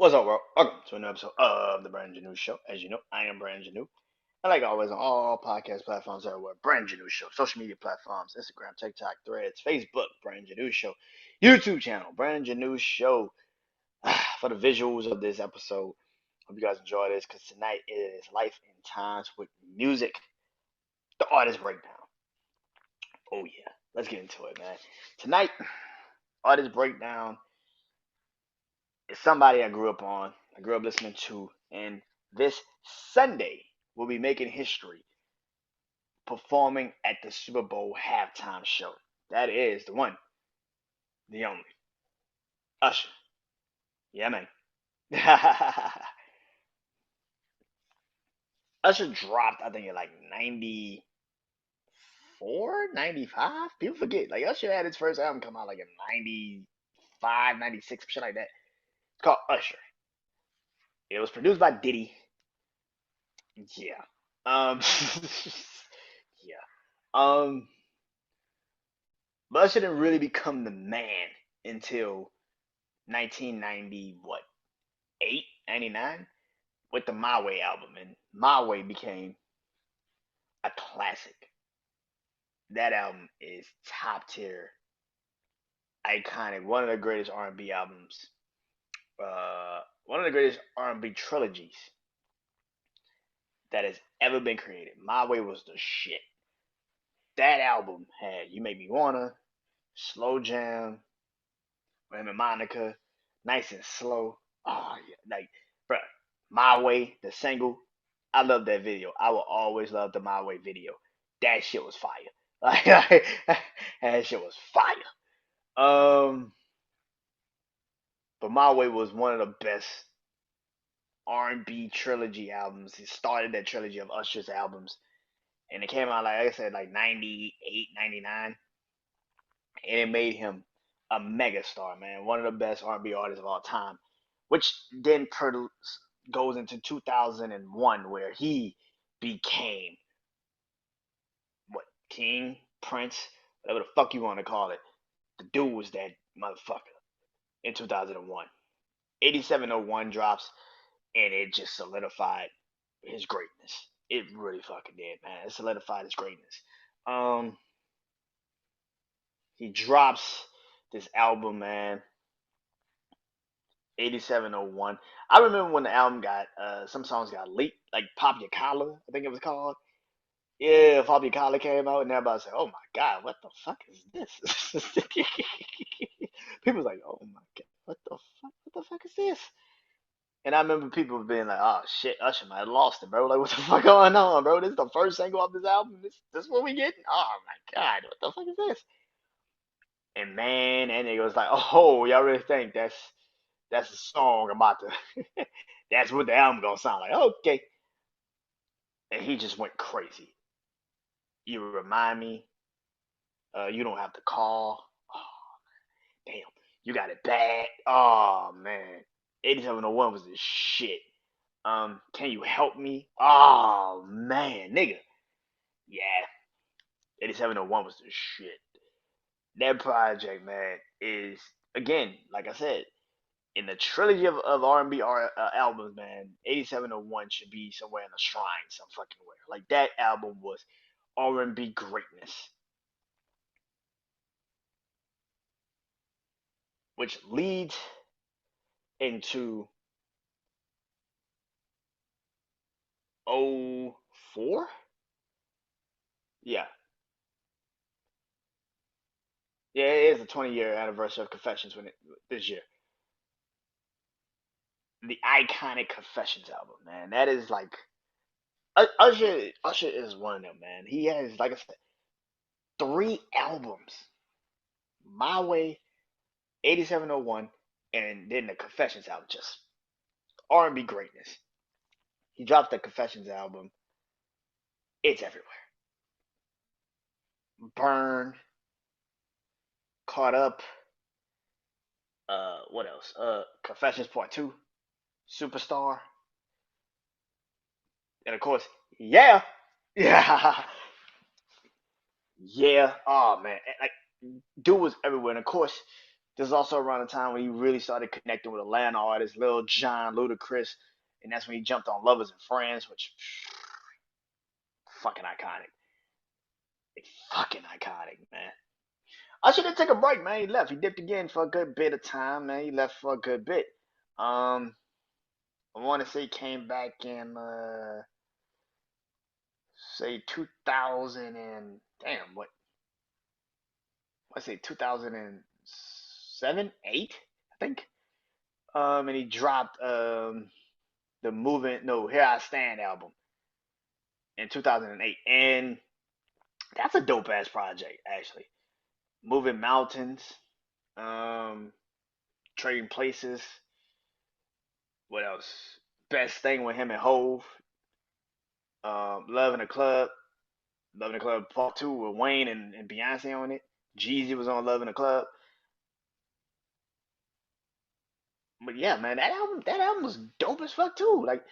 What's up, world? Welcome to another episode of the BrandonJaneauShow. As you know, I am BrandonJaneau. And like always, on all podcast platforms everywhere, BrandonJaneauShow. Social media platforms, Instagram, TikTok, Threads, Facebook, BrandonJaneauShow. YouTube channel, BrandonJaneauShow. For the visuals of this episode, hope you guys enjoy this because tonight is Life in Times with Music, the artist breakdown. Oh, yeah. Let's get into it, man. Tonight, artist breakdown is somebody I grew up on, I grew up listening to, and this Sunday will be making history performing at the Super Bowl halftime show. That is the one, the only, Usher. Yeah, man. Usher dropped, I think, at like 94, 95. People forget. Like, Usher had his first album come out like in 95, 96, shit like that. It's called Usher. It was produced by Diddy. Yeah. Um, yeah. Um, Usher didn't really become the man until 1990, what, 8, 99, with the My Way album. And My Way became a classic. That album is top tier, iconic, one of the greatest R&B albums, one of the greatest R&B trilogies that has ever been created. My Way was the shit. That album had You Make Me Wanna, Slow Jam, with him and Monica, Nice and Slow. Oh yeah, like, bruh, My Way, the single. I love that video. I will always love the My Way video. That shit was fire. Like, that shit was fire. But My Way was one of the best R&B trilogy albums. It started that trilogy of Usher's albums, and it came out like I said, like 98, 99, and it made him a megastar, man. One of the best R&B artists of all time, which then goes into 2001 where he became what, king, prince, whatever the fuck you want to call it. The dude was that motherfucker in 2001. 8701 drops, and it just solidified his greatness. It really fucking did, man. It solidified his greatness. Um, he drops this album, man. 8701. I remember when the album got some songs got leaked, like Pop Your Collar, I think it was called. Yeah, Pop Your Collar came out, and everybody said, "Oh my god, what the fuck is this?" People was like, "Oh my god, what the fuck? What the fuck is this?" And I remember people being like, "Oh shit, Usher might have lost it, bro. Like, what the fuck going on, bro? This is the first single off this album. This what we getting? Oh my god, what the fuck is this?" And man, and it was like, "Oh, y'all really think that's the song about to? That's what the album gonna sound like?" Okay, and he just went crazy. You remind me. You don't have to call. Oh, damn, you got it bad. Oh man, 8701 was the shit. Can you help me? Oh man, nigga. Yeah, 8701 was the shit. That project, man, is again, like I said, in the trilogy of R&B albums, man, 8701 should be somewhere in a shrine, some fucking where. Like that album was R&B greatness, which leads into '04. Yeah, yeah, it is the 20-year anniversary of Confessions when this year. The iconic Confessions album, man. That is like Usher is one of them, man. He has, like I said, three albums: My Way, 8701, and then the Confessions album. Just R&B greatness. He drops the Confessions album. It's everywhere. Burn, Caught Up. What else? Confessions Part Two, Superstar, and of course, yeah, yeah, yeah. Oh man, like dude was everywhere, and of course, This is also around the time when he really started connecting with Atlanta artists, Lil Jon, Ludacris, and that's when he jumped on Lovers and Friends, which fucking iconic, fucking iconic, man. I should have taken a break, man. He left. He dipped again for a good bit of time, man. He left for a good bit. Um, I want to say he came back in say 2000 and damn what I say 2007, 8, I think. And he dropped the Moving No Here I Stand album in 2008, and that's a dope ass project actually. Moving Mountains, um, Trading Places. What else? Best thing with him and Hove. Love in the Club. Love in the Club Part 2 with Wayne and Beyonce on it. Jeezy was on Love in the Club. But yeah, man, that album was dope as fuck too. Like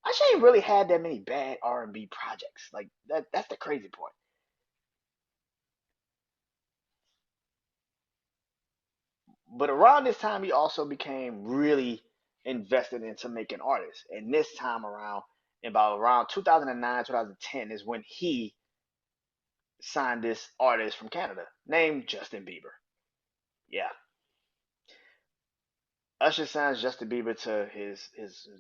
Usher ain't really had that many bad R&B projects. Like that's the crazy part. But around this time, he also became really invested into making artists. And this time around, about around 2009, 2010, is when he signed this artist from Canada named Justin Bieber. Yeah, Usher signs Justin Bieber to his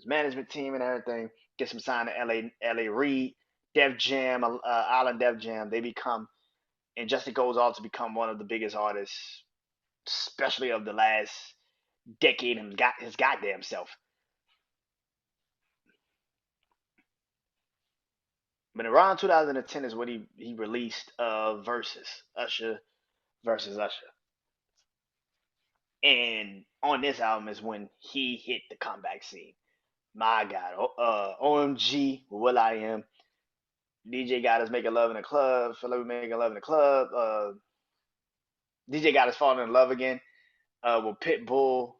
management team and everything. Gets him signed to LA Reid, Def Jam, Island Def Jam. They become, and Justin goes on to become one of the biggest artists, especially of the last decade and got his goddamn self. But around 2010 is when he released Versus Usher versus Usher, and on this album is when he hit the comeback scene. My God, OMG, Will I Am, DJ got us making love in the club, Philip making love in the club, DJ got us falling in love again with Pitbull.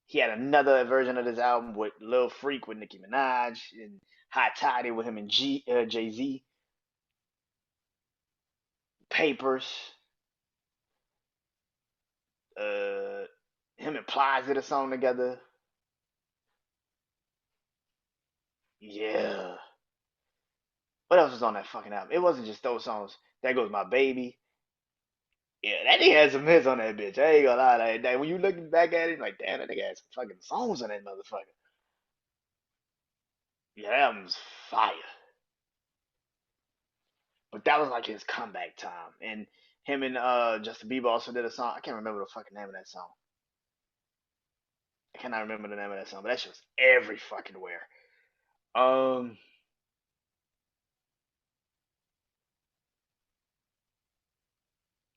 He had another version of this album with Lil Freak with Nicki Minaj and Hot Toddy with him and Jay Z. Papers, uh, him and Plies did a song together. Yeah. What else was on that fucking album? It wasn't just those songs. There goes my baby. Yeah, that nigga had some hits on that bitch. I ain't gonna lie. When you looking back at it, like, damn, that nigga had some fucking songs on that motherfucker. Yeah, that album's fire. But that was like his comeback time. And him and Justin Bieber also did a song. I can't remember the fucking name of that song. I cannot remember the name of that song, but that shit was every fucking where. Um,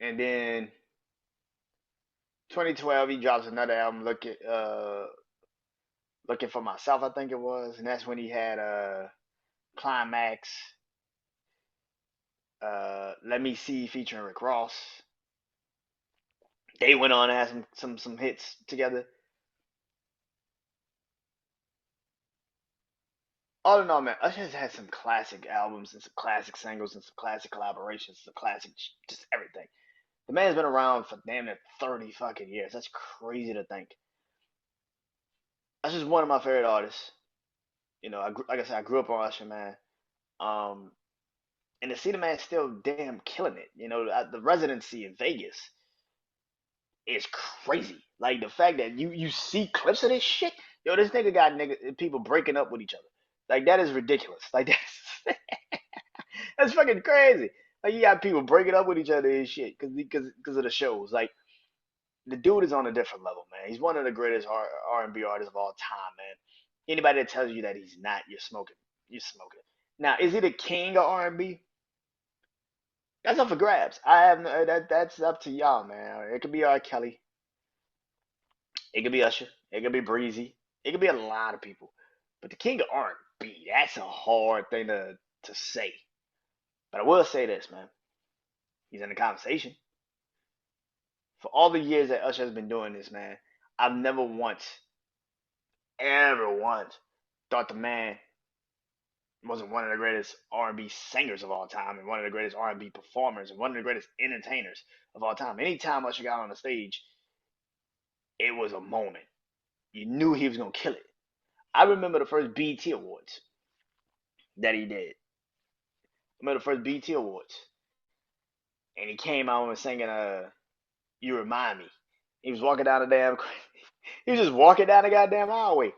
and then 2012 he drops another album. Looking for myself, I think it was, and that's when he had Climax, Let Me See featuring Rick Ross. They went on and had some hits together. All in all, man, Usher has had some classic albums and some classic singles and some classic collaborations, some classic just everything. The man's been around for damn near 30 fucking years. That's crazy to think. Usher's one of my favorite artists. You know, like I said, I grew up on Usher, man. Um, and to see the man still damn killing it. You know, the residency in Vegas is crazy. Like the fact that you see clips of this shit. Yo, this nigga got people breaking up with each other. Like that is ridiculous. Like that's fucking crazy. Like you got people breaking up with each other and shit because of the shows. Like the dude is on a different level, man. He's one of the greatest R&B artists of all time, man. Anybody that tells you that he's not, you're smoking. You're smoking. Now, is he the king of R&B? That's up for grabs. I have no, that's up to y'all, man. It could be R. Kelly. It could be Usher. It could be Breezy. It could be a lot of people. But the king of R&B, that's a hard thing to say. But I will say this, man. He's in the conversation. For all the years that Usher has been doing this, man, I've never once, ever once, thought the man wasn't one of the greatest R&B singers of all time and one of the greatest R&B performers and one of the greatest entertainers of all time. Anytime Usher got on the stage, it was a moment. You knew he was gonna kill it. I remember the first BT Awards that he did. I remember the first BT Awards, and he came out and was singing "You Remind Me." He was walking down the damn. He was just walking down the goddamn highway.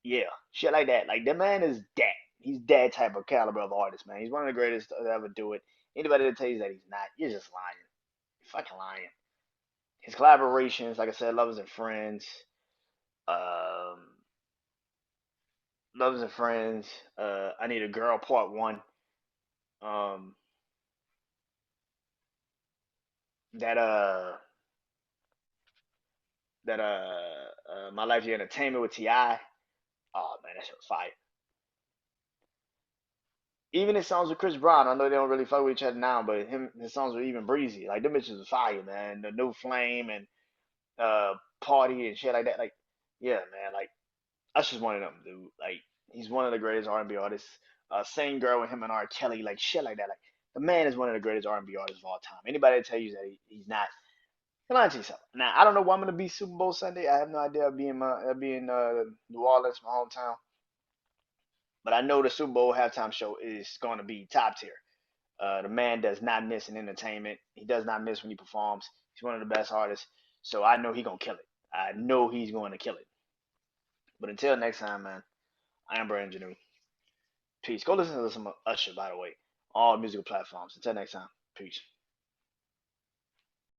Yeah, shit like that. Like, the man is that. He's that type of caliber of artist, man. He's one of the greatest to ever do it. Anybody that tells you that he's not, you're just lying. You're fucking lying. His collaborations, like I said, Lovers and Friends, um, Lovers and Friends, I Need a Girl Part One, um, that My Life Your Entertainment with Ti. Oh man, that shit was fire. Even his songs with Chris Brown, I know they don't really fuck with each other now, but his songs were even breezy. Like, them bitches was fire, man. The New Flame and uh Party and shit like that. Like, yeah, man. Like, that's just one of them, dude. Like, he's one of the greatest R&B artists. Same girl with him and R. Kelly, like shit like that. Like, the man is one of the greatest R&B artists of all time. Anybody that tell you that he's not, come on, tell you something. Now, I don't know where I'm gonna be Super Bowl Sunday. I have no idea. I'll be in New Orleans, my hometown. But I know the Super Bowl halftime show is going to be top tier. The man does not miss in entertainment. He does not miss when he performs. He's one of the best artists. So I know he's gonna kill it. I know he's going to kill it. But until next time, man, I am Brandon Janeau. Peace. Go listen to some Usher, by the way. All musical platforms. Until next time. Peace.